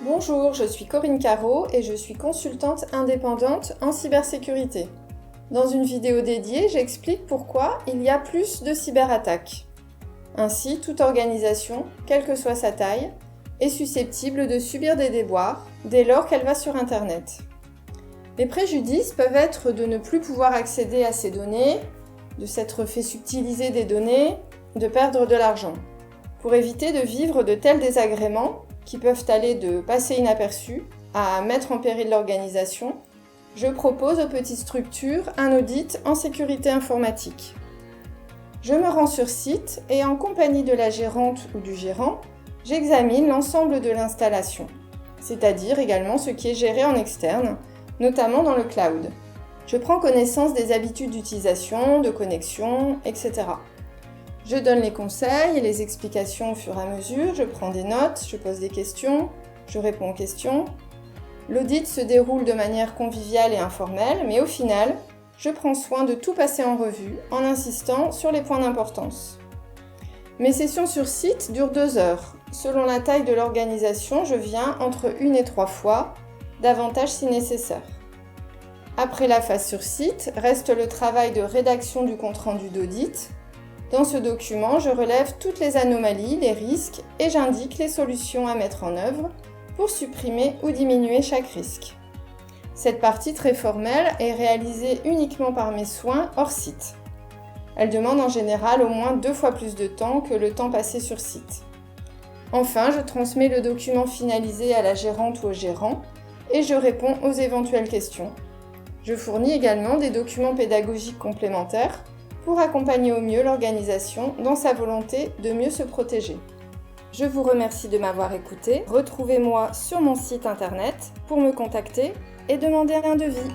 Bonjour, je suis Corinne Caro et je suis consultante indépendante en cybersécurité. Dans une vidéo dédiée, j'explique pourquoi il y a plus de cyberattaques. Ainsi, toute organisation, quelle que soit sa taille, est susceptible de subir des déboires dès lors qu'elle va sur Internet. Les préjudices peuvent être de ne plus pouvoir accéder à ses données, de s'être fait subtiliser des données, de perdre de l'argent. Pour éviter de vivre de tels désagréments, qui peuvent aller de passer inaperçus à mettre en péril l'organisation, je propose aux petites structures un audit en sécurité informatique. Je me rends sur site et en compagnie de la gérante ou du gérant, j'examine l'ensemble de l'installation, c'est-à-dire également ce qui est géré en externe, notamment dans le cloud. Je prends connaissance des habitudes d'utilisation, de connexion, etc. Je donne les conseils et les explications au fur et à mesure, je prends des notes, je pose des questions, je réponds aux questions. L'audit se déroule de manière conviviale et informelle, mais au final, je prends soin de tout passer en revue en insistant sur les points d'importance. Mes sessions sur site durent 2 heures. Selon la taille de l'organisation, je viens entre 1 et 3 fois, davantage si nécessaire. Après la phase sur site, reste le travail de rédaction du compte-rendu d'audit. Dans ce document, je relève toutes les anomalies, les risques et j'indique les solutions à mettre en œuvre pour supprimer ou diminuer chaque risque. Cette partie très formelle est réalisée uniquement par mes soins hors site. Elle demande en général au moins 2 fois plus de temps que le temps passé sur site. Enfin, je transmets le document finalisé à la gérante ou au gérant et je réponds aux éventuelles questions. Je fournis également des documents pédagogiques complémentaires pour accompagner au mieux l'organisation dans sa volonté de mieux se protéger. Je vous remercie de m'avoir écouté. Retrouvez-moi sur mon site internet pour me contacter et demander un devis.